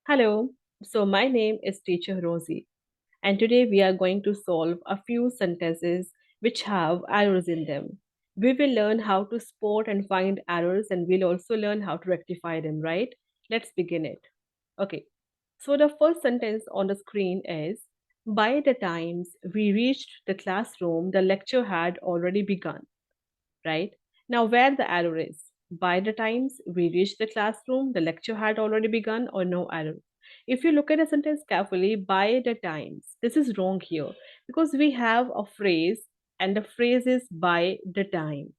Hello, my name is Teacher Rosie, and today we are going to solve a few sentences which have errors in them. We will learn how to spot and find errors, and we'll also learn how to rectify them, right? Let's begin it. Okay, so the first sentence on the screen is: by the times we reached the classroom, the lecture had already begun, right? Now, where the error is? By the times we reached the classroom, the lecture had already begun, or no error. If you look at a sentence carefully, by the times, this is wrong here because we have a phrase and the phrase is by the time,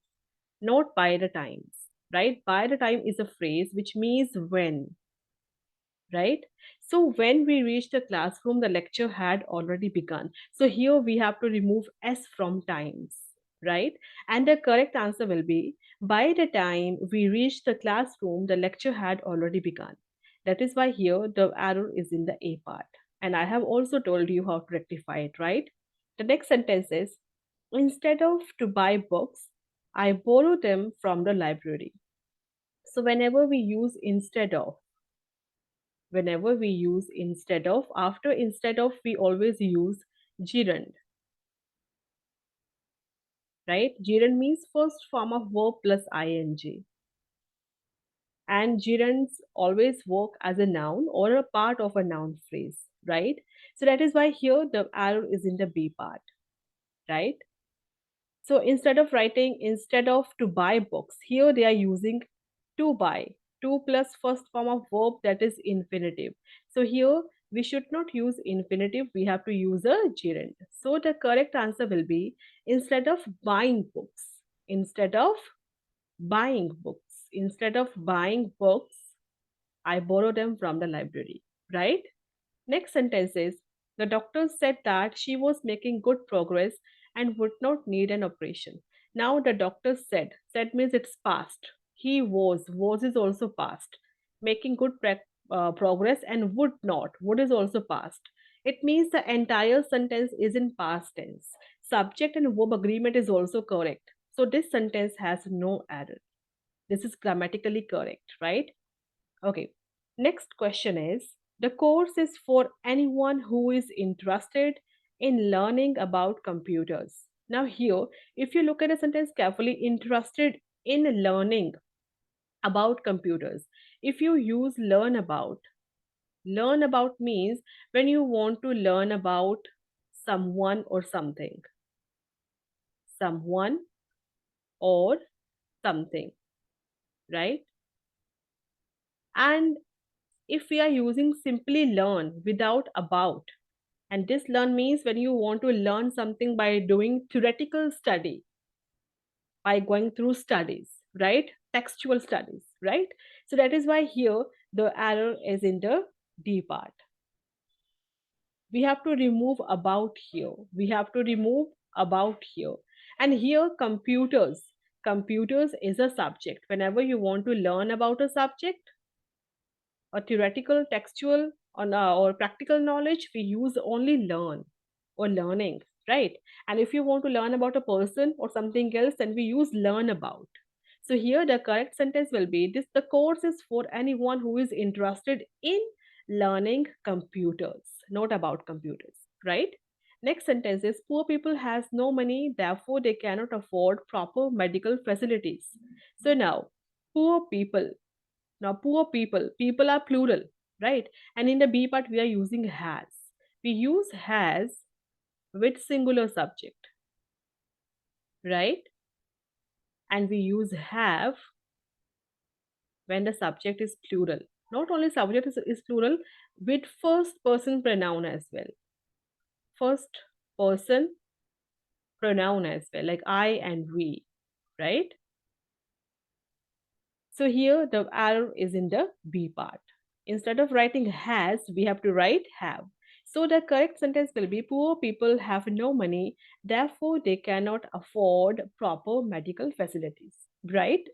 not by the times, right? By the time is a phrase which means when, right? So when we reached the classroom, the lecture had already begun. So here we have to remove S from times, right? And the correct answer will be by the time we reached the classroom, the lecture had already begun. That is why here the error is in the A part. And I have also told you how to rectify it, right? The next sentence is: instead of to buy books, I borrow them from the library. So whenever we use instead of, after instead of we always use gerund, right? Gerund means first form of verb plus ing, and gerunds always work as a noun or a part of a noun phrase, right? So that is why here the arrow is in the B part, right? So instead of writing instead of to buy books, here they are using to buy. To plus first form of verb, that is infinitive. So here we should not use infinitive, we have to use a gerund. So the correct answer will be instead of buying books. Instead of buying books. Instead of buying books, I borrow them from the library. Right? Next sentence is: the doctor said that she was making good progress and would not need an operation. Now the doctor said means it's past. He was is also past. Making good progress and would is also past. It means the entire sentence is in past tense. Subject and verb agreement is also correct. So this sentence has no error. This is grammatically correct, right? Okay. Next question is: the course is for anyone who is interested in learning about computers. Now, here, if you look at a sentence carefully, interested in learning about computers. If you use learn about means when you want to learn about someone or something, someone or something, right? And if we are using simply learn without about, and this learn means when you want to learn something by doing theoretical study, by going through studies, right? Textual studies, right? So that is why here the error is in the D part. We have to remove about here. We have to remove about here. And here computers is a subject. Whenever you want to learn about a subject, a theoretical, textual, or practical knowledge, we use only learn or learning, right? And if you want to learn about a person or something else, then we use learn about. So here the correct sentence will be this: the course is for anyone who is interested in learning computers, not about computers, right? Next sentence is: poor people has no money, therefore they cannot afford proper medical facilities. So now, poor people, now, poor people are plural, right? And in the B part, we are using has. We use has with singular subject, right? And we use have when the subject is plural. Not only subject is plural, with first person pronoun as well. First person pronoun as well, like I and we, right? So here the error is in the B part. Instead of writing has, we have to write have. So the correct sentence will be: poor people have no money, therefore they cannot afford proper medical facilities. Right?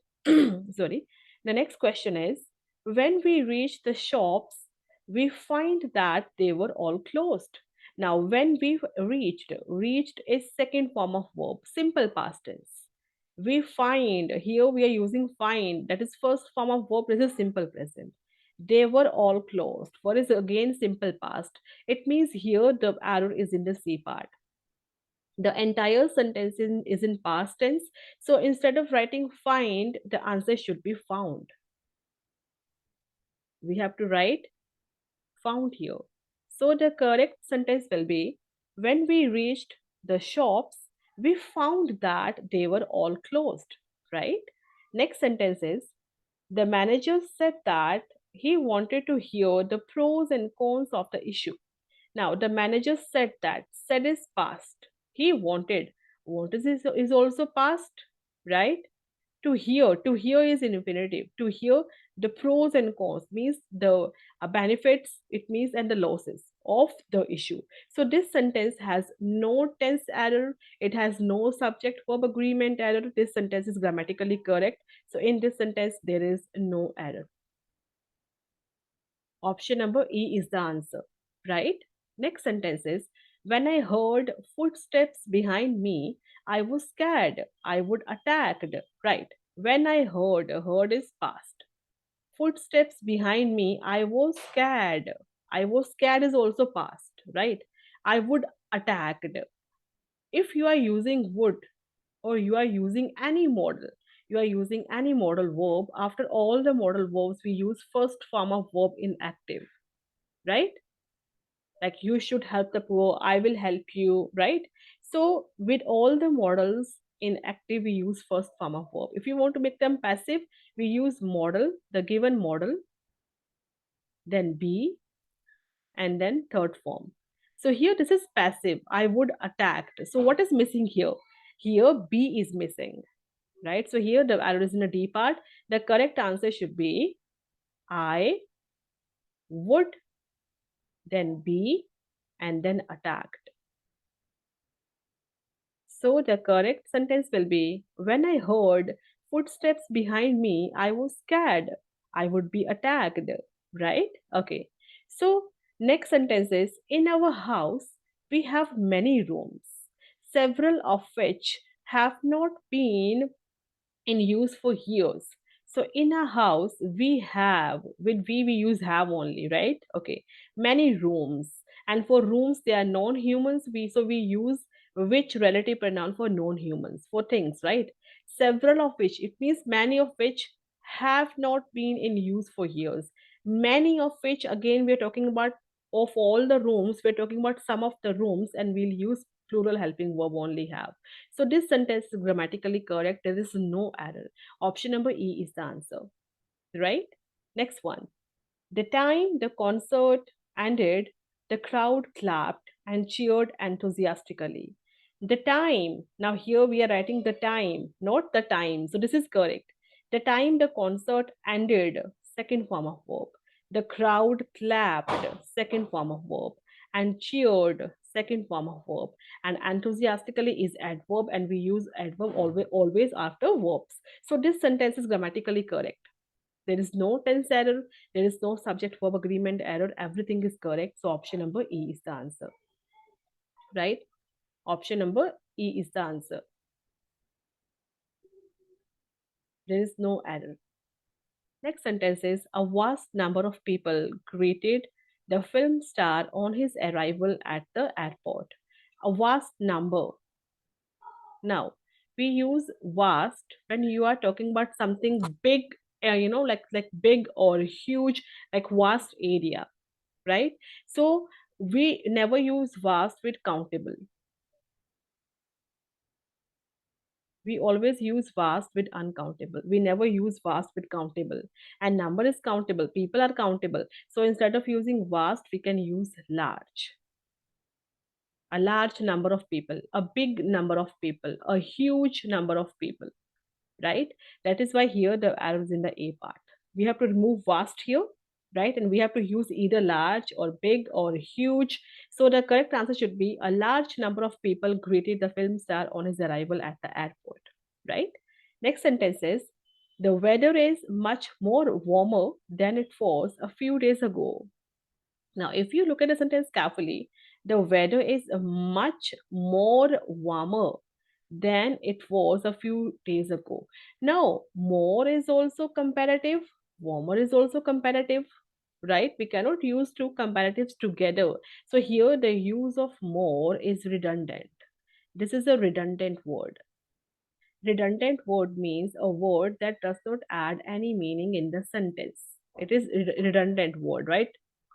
Sorry. The next question is: when we reach the shops, we find that they were all closed. Now, when we reached is second form of verb, simple past tense. We find, here we are using find, that is first form of verb, this is simple present. They were all closed. What is again simple past? It means here the error is in the C part. The entire sentence is in past tense. So instead of writing find, the answer should be found. We have to write found here. So the correct sentence will be when we reached the shops, we found that they were all closed, right? Next sentence is the manager said that he wanted to hear the pros and cons of the issue. Now, the manager said that, said is past. He wanted. What is also past, right? To hear is in infinitive. To hear the pros and cons means the benefits, it means, and the losses of the issue. So this sentence has no tense error, it has no subject verb agreement error. This sentence is grammatically correct. So in this sentence there is no error. Option number E is the answer, right? Next sentence is when I heard footsteps behind me, I was scared. I would attacked, right? When I heard is past. Footsteps behind me, I was scared. I was scared is also past, right? I would attacked. If you are using would or you are using any model, you are using any modal verb, after all the modal verbs, we use first form of verb in active, right? Like you should help the poor, I will help you, right? So with all the models in active, we use first form of verb. If you want to make them passive, we use model, the given model, then be, and then third form. So here this is passive, I would attacked. So what is missing here? Here be is missing, right? So here the arrow is in the D part. The correct answer should be I would, then be, and then attacked. So the correct sentence will be when I heard footsteps behind me, I was scared. I would be attacked, right? Okay. So next sentence is in our house, we have many rooms, several of which have not been in use for years. So in a house, we have, with we use have only, right? Okay. Many rooms. And for rooms, they are non-humans. We use which relative pronoun for non-humans, for things, right? Several of which, it means many of which have not been in use for years. Many of which, again, we're talking about of all the rooms, we're talking about some of the rooms, and we'll use plural helping verb only have. So this sentence is grammatically correct. There is no error. Option number E is the answer, right? Next one. The time the concert ended, the crowd clapped and cheered enthusiastically. The time, now here we are writing the time, not the time. So this is correct. The time the concert ended, second form of verb. The crowd clapped, second form of verb. And cheered, second form of verb. And enthusiastically is adverb, and we use adverb always after verbs. So this sentence is grammatically correct. There is no tense error. There is no subject verb agreement error. Everything is correct. So option number E is the answer, right? Option number E is the answer. There is no error. Next sentence is a vast number of people greeted the film star on his arrival at the airport. A vast number. Now, we use vast when you are talking about something big, like big or huge, like vast area, right? So we never use vast with countable. We always use vast with uncountable. We never use vast with countable. And number is countable. People are countable. So instead of using vast, we can use large. A large number of people, a big number of people, a huge number of people, right? That is why here the arrow is in the A part. We have to remove vast here, right? And we have to use either large or big or huge. So the correct answer should be a large number of people greeted the film star on his arrival at the airport, right? Next sentence is the weather is much more warmer than it was a few days ago. Now, if you look at the sentence carefully, the weather is much more warmer than it was a few days ago. Now, more is also comparative. Warmer is also comparative, right? We cannot use two comparatives together. So here the use of more is redundant. This is a redundant word. Redundant word means a word that does not add any meaning in the sentence. It is redundant word, right?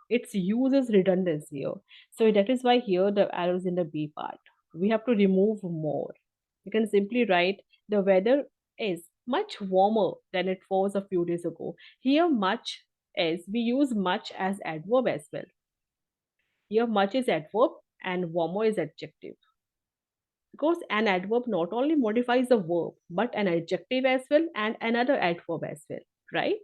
Its use is redundancy here. So that is why here the arrow is in the B part. We have to remove more. You can simply write the weather is much warmer than it was a few days ago. Here much is, we use much as adverb as well. Here much is adverb and warmer is adjective, because an adverb not only modifies the verb but an adjective as well and another adverb as well, right?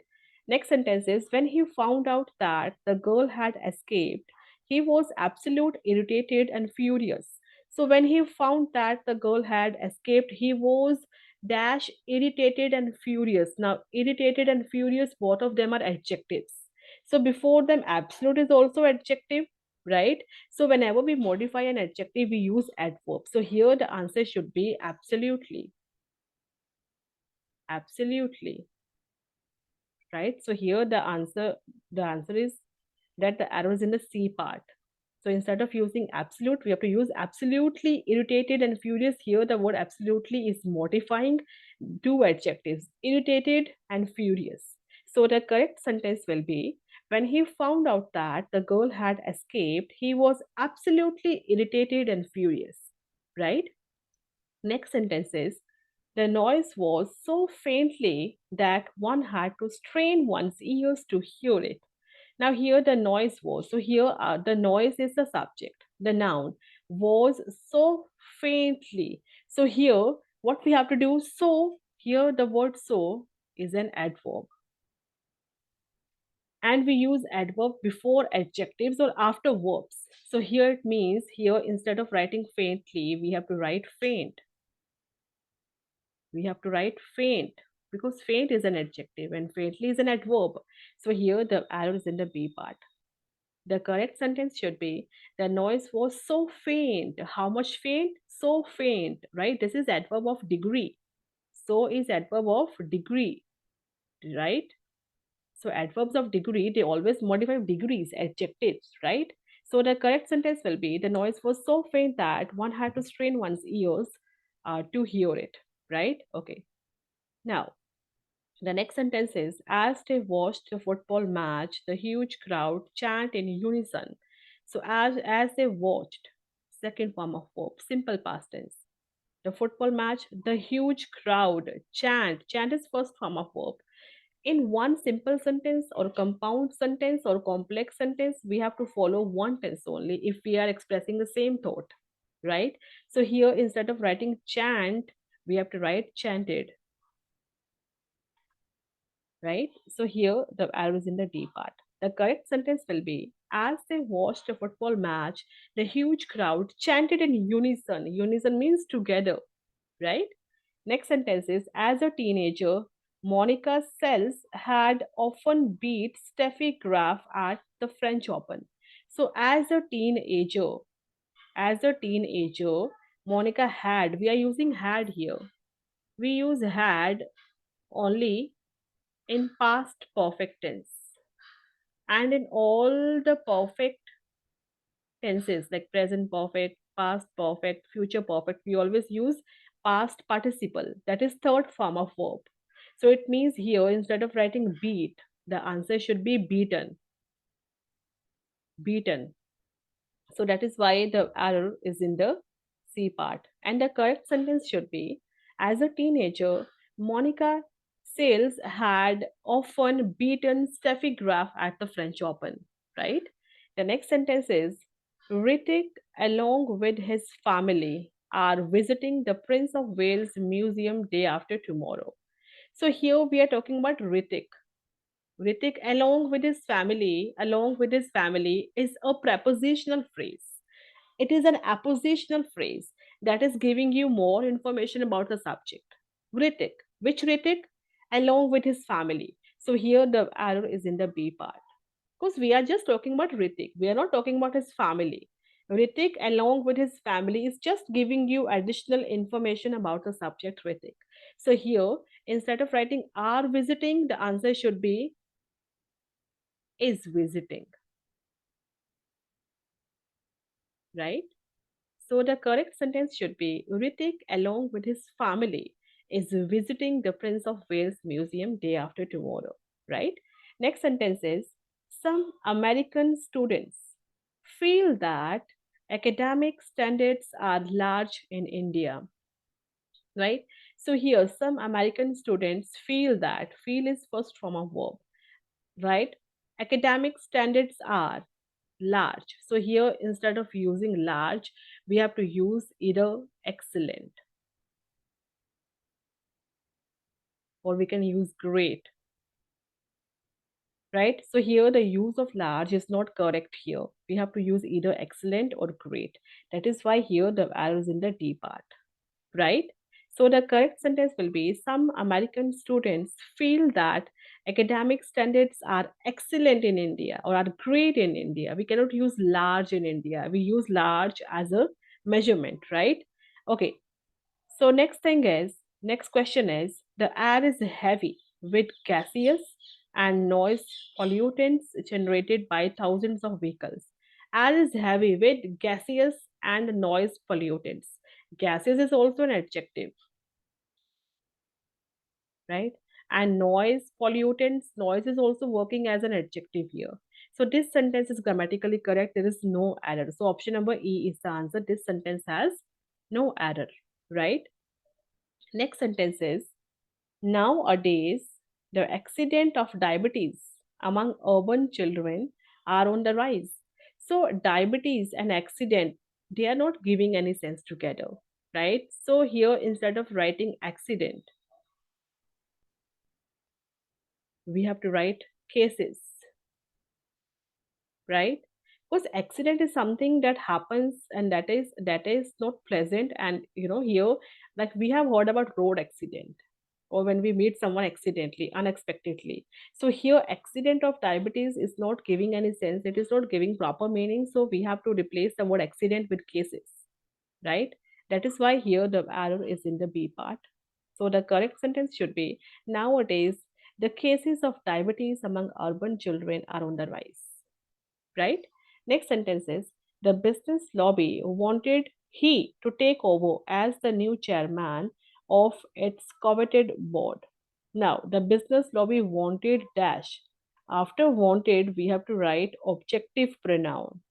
Next sentence is, when he found out that the girl had escaped, he was absolute irritated and furious. So when he found that the girl had escaped, he was dash irritated and furious. Now irritated and furious, both of them are adjectives. So before them absolute is also adjective, right? So whenever we modify an adjective, we use adverb. So here the answer should be absolutely. Absolutely. Right? So here the answer is that the arrow is in the C part. So instead of using absolute, we have to use absolutely irritated and furious. Here the word absolutely is modifying two adjectives, irritated and furious. So the correct sentence will be, when he found out that the girl had escaped, he was absolutely irritated and furious. Right? Next sentence is, the noise was so faintly that one had to strain one's ears to hear it. Now, here the noise was. So, here the noise is the subject. The noun was so faintly. So, here what we have to do, so here the word so is an adverb. And we use adverb before adjectives or after verbs. So, here it means, here instead of writing faintly, we have to write faint. We have to write faint because faint is an adjective and faintly is an adverb. So, here the arrow is in the B part. The correct sentence should be, the noise was so faint. How much faint? So faint, right? This is adverb of degree. So is adverb of degree, right? So adverbs of degree, they always modify degrees, adjectives, right? So the correct sentence will be, the noise was so faint that one had to strain one's ears to hear it, right? Okay. Now, the next sentence is, as they watched the football match, the huge crowd chant in unison. So as they watched, second form of verb, simple past tense. The football match, the huge crowd chant. Chant is first form of verb. In one simple sentence or compound sentence or complex sentence, we have to follow one tense only if we are expressing the same thought, right? So here instead of writing chant, we have to write chanted, right? So here the arrow is in the D part. The correct sentence will be, as they watched a football match, the huge crowd chanted in unison. Unison means together, right? Next sentence is, as a teenager, Monica Seles had often beat Steffi Graf at the French Open. So as a teenager, Monica had, we are using had here. We use had only in past perfect tense, and in all the perfect tenses like present perfect, past perfect, future perfect, we always use past participle, that is third form of verb. So it means here instead of writing beat, the answer should be beaten. Beaten. So that is why the error is in the C part. And the correct sentence should be, as a teenager, Monica Sales had often beaten Steffi Graf at the French Open, right? The next sentence is, Ritik, along with his family, are visiting the Prince of Wales Museum day after tomorrow. So here we are talking about Ritik. Ritik, along with his family, is a prepositional phrase. It is an appositional phrase that is giving you more information about the subject. Ritik. Which Ritik? Along with his family. So here the arrow is in the B part. Because we are just talking about Ritik. We are not talking about his family. Ritik, along with his family, is just giving you additional information about the subject Ritik. So here, instead of writing are visiting, the answer should be is visiting, right? So the correct sentence should be Ritik, along with his family, is visiting the Prince of Wales Museum day after tomorrow, right? Next sentence is some American students feel that academic standards are large in India, right? So here, some American students feel that, feel is first form of verb, right? Academic standards are large. So here, instead of using large, we have to use either excellent or we can use great, right? So here, the use of large is not correct here. We have to use either excellent or great. That is why here the arrow is in the D part, right? So the correct sentence will be some American students feel that academic standards are excellent in India or are great in India. We cannot use large in India. We use large as a measurement, right? Okay. So next question is the air is heavy with gaseous and noise pollutants generated by thousands of vehicles. Air is heavy with gaseous and noise pollutants. Gaseous is also an adjective, right? And noise pollutants, noise is also working as an adjective here. So this sentence is grammatically correct. There is no error. So option number E is the answer. This sentence has no error, right? Next sentence is nowadays, the accident of diabetes among urban children are on the rise. So, diabetes and accident, they are not giving any sense together, right? So, here instead of writing accident, we have to write cases, right? Because accident is something that happens and that is not pleasant. And here, like we have heard about road accident or when we meet someone accidentally, unexpectedly. So here, accident of diabetes is not giving any sense. It is not giving proper meaning. So we have to replace the word accident with cases, right? That is why here the error is in the B part. So the correct sentence should be nowadays the cases of diabetes among urban children are on the rise, right? Next sentence is the business lobby wanted he to take over as the new chairman of its coveted board. Now, the business lobby wanted dash. After wanted, we have to write objective pronoun.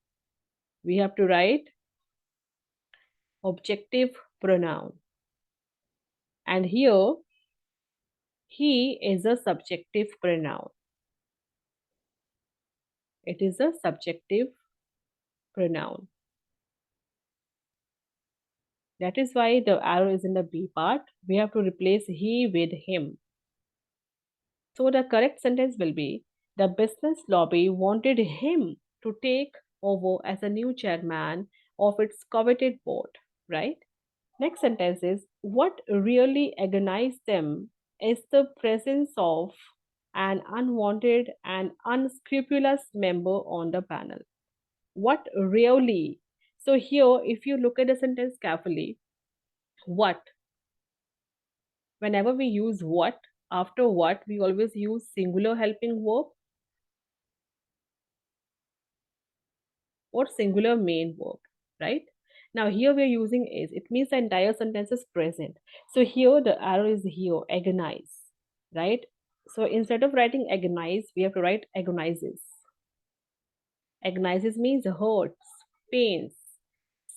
We have to write objective pronoun. And here, he is a subjective pronoun. It is a subjective pronoun. That is why the arrow is in the B part. We have to replace he with him. So the correct sentence will be the business lobby wanted him to take over as a new chairman of its coveted board, right? Next sentence is what really agonized them is the presence of an unwanted and unscrupulous member on the panel. What really? So here, if you look at the sentence carefully, what whenever we use what, after what, we always use singular helping verb or singular main verb, right? Now here we are using is. It means the entire sentence is present. So here the arrow is here, agonize, right? So instead of writing agonize, we have to write agonizes. Agonizes means hurts, pains.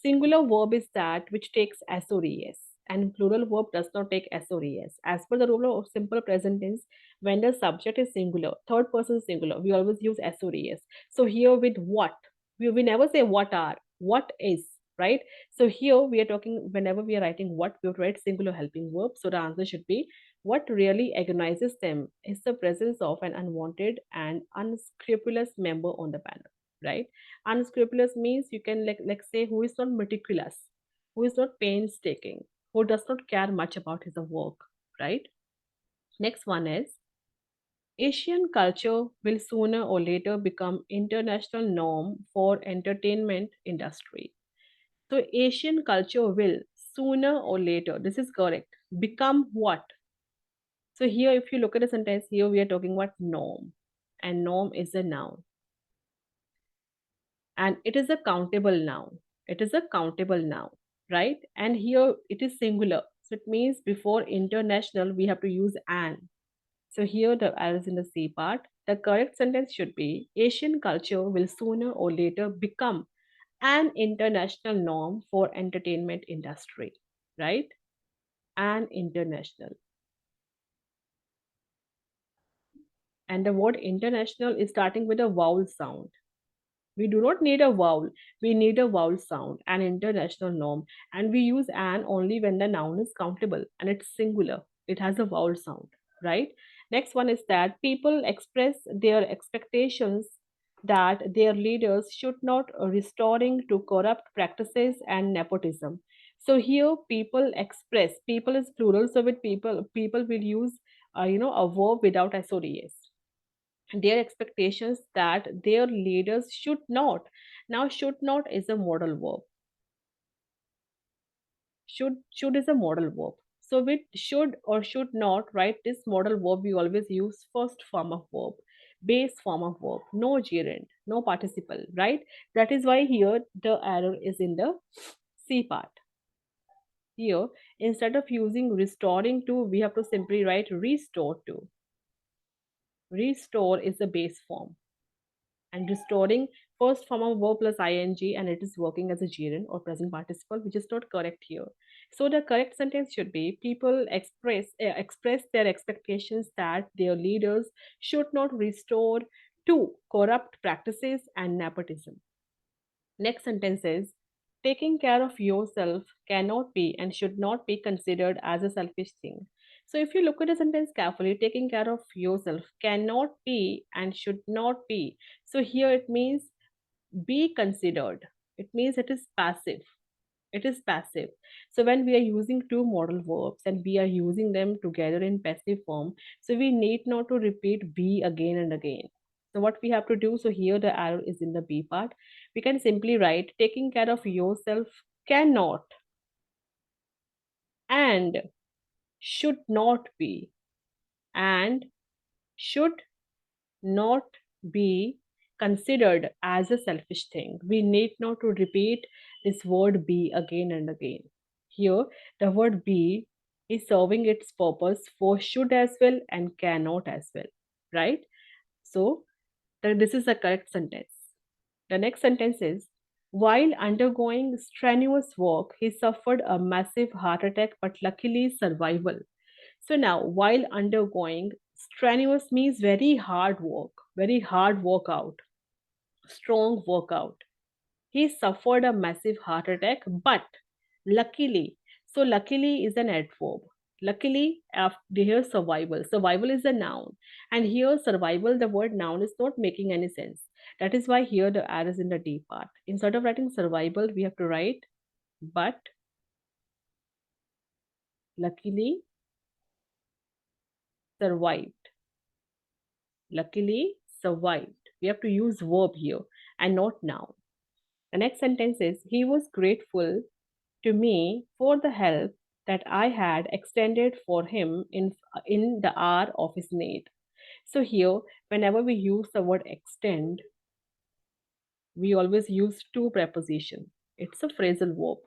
Singular verb is that which takes SORES, and plural verb does not take SORES. As per the rule of simple present tense, when the subject is singular, third person singular, we always use SORES. So here with what, we never say what are, what is, right? So here we are talking, whenever we are writing what, we have to write singular helping verb. So the answer should be what really agonizes them is the presence of an unwanted and unscrupulous member on the panel, right? Unscrupulous means you can like say who is not meticulous, who is not painstaking, who does not care much about his work, right? Next one is Asian culture will sooner or later become international norm for entertainment industry. So Asian culture will sooner or later, this is correct, become what? So here if you look at the sentence, here we are talking about norm. and norm is a noun, and it is a countable noun. It is a countable noun, right? And here it is singular. So it means before international, we have to use an. So here the arrow is in the C part. The correct sentence should be Asian culture will sooner or later become an international norm for entertainment industry, right? An international. And the word international is starting with a vowel sound. We do not need a vowel. We need a vowel sound, an international norm. And we use an only when the noun is countable and it's singular. It has a vowel sound, right? Next one is that people express their expectations that their leaders should not restoring to corrupt practices and nepotism. So here people express, people is plural, so with people will use a verb without SODS, their expectations that their leaders should not. Now should not is a modal verb. Should is a modal verb. So with should or should not, right, this modal verb we always use first form of verb, base form of verb, no gerund, no participle, right? That is why here the error is in the C part. Here, instead of using restoring to, we have to simply write restore to. Restore is the base form, and restoring first form of verb plus ing, and it is working as a gerund or present participle, which is not correct here. So the correct sentence should be people express their expectations that their leaders should not restore to corrupt practices and nepotism. Next sentence is taking care of yourself cannot be and should not be considered as a selfish thing. So if you look at the sentence carefully, taking care of yourself cannot be and should not be. So here it means be considered. It means it is passive. It is passive. So when we are using two modal verbs and we are using them together in passive form, so we need not to repeat be again and again. So what we have to do, so here the arrow is in the B part. We can simply write taking care of yourself cannot and should not be, and should not be considered as a selfish thing. We need not to repeat this word be again and again. Here, the word be is serving its purpose for should as well and cannot as well, right? So, this is the correct sentence. The next sentence is while undergoing strenuous work, he suffered a massive heart attack but luckily survival. So now, while undergoing strenuous means very hard work, very hard workout, strong workout. He suffered a massive heart attack, but luckily, so luckily is an adverb. Luckily, after here survival. Survival is a noun, and here survival, the word noun is not making any sense. That is why here the R is in the D part. Instead of writing survival, we have to write but luckily survived. Luckily survived. We have to use verb here and not noun. The next sentence is he was grateful to me for the help that I had extended for him in the hour of his need. So here, whenever we use the word extend, we always use two preposition. It's a phrasal verb.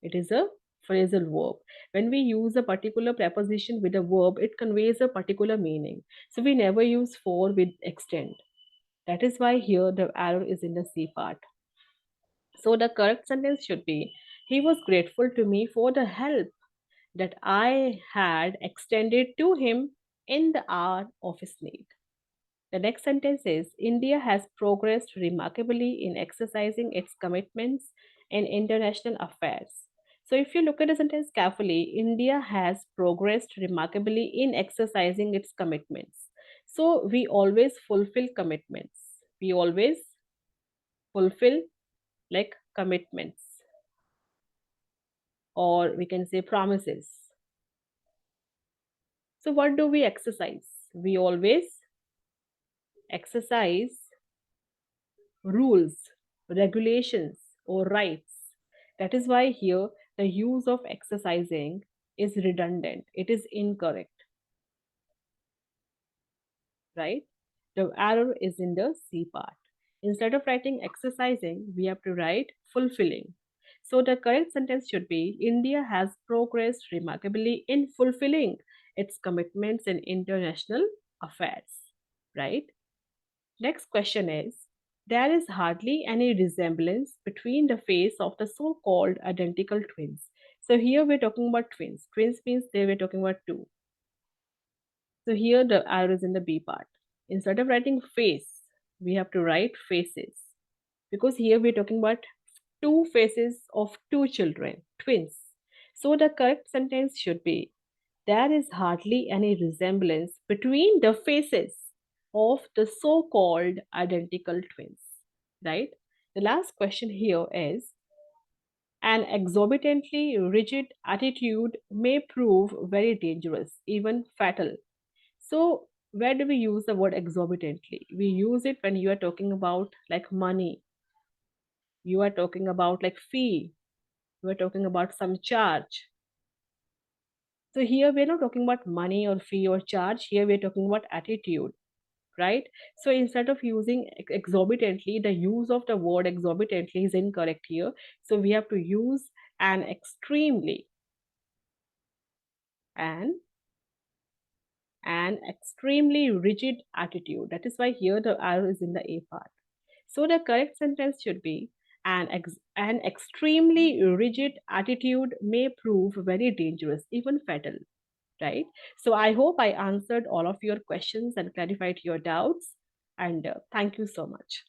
It is a phrasal verb. When we use a particular preposition with a verb, it conveys a particular meaning. So we never use for with extend. That is why here the arrow is in the C part. So the correct sentence should be he was grateful to me for the help that I had extended to him in the hour of his need. The next sentence is India has progressed remarkably in exercising its commitments in international affairs. So, if you look at the sentence carefully, India has progressed remarkably in exercising its commitments. So, we always fulfill commitments. We always fulfill like commitments, or we can say promises. So, what do we exercise? We always exercise rules, regulations, or rights. That is why here the use of exercising is redundant, it is incorrect, right? The error is in the C part. Instead of writing exercising, we have to write fulfilling. So the correct sentence should be India has progressed remarkably in fulfilling its commitments in international affairs. Right? Next question is there is hardly any resemblance between the face of the so called identical twins. So here we're talking about twins. Twins means they were talking about two. So here the error is in the B part. Instead of writing face, we have to write faces. Because here we're talking about two faces of two children, twins. So the correct sentence should be there is hardly any resemblance between the faces of the so called identical twins. Right? The last question here is an exorbitantly rigid attitude may prove very dangerous, even fatal. So, where do we use the word exorbitantly? We use it when you are talking about like money, you are talking about like fee, you are talking about some charge. So, here we're not talking about money or fee or charge, here we're talking about attitude, right? So, instead of using exorbitantly, the use of the word exorbitantly is incorrect here. So, we have to use an extremely, an extremely rigid attitude. That is why here the arrow is in the A part. So the correct sentence should be an extremely rigid attitude may prove very dangerous, even fatal, right? So I hope I answered all of your questions and clarified your doubts. And thank you so much.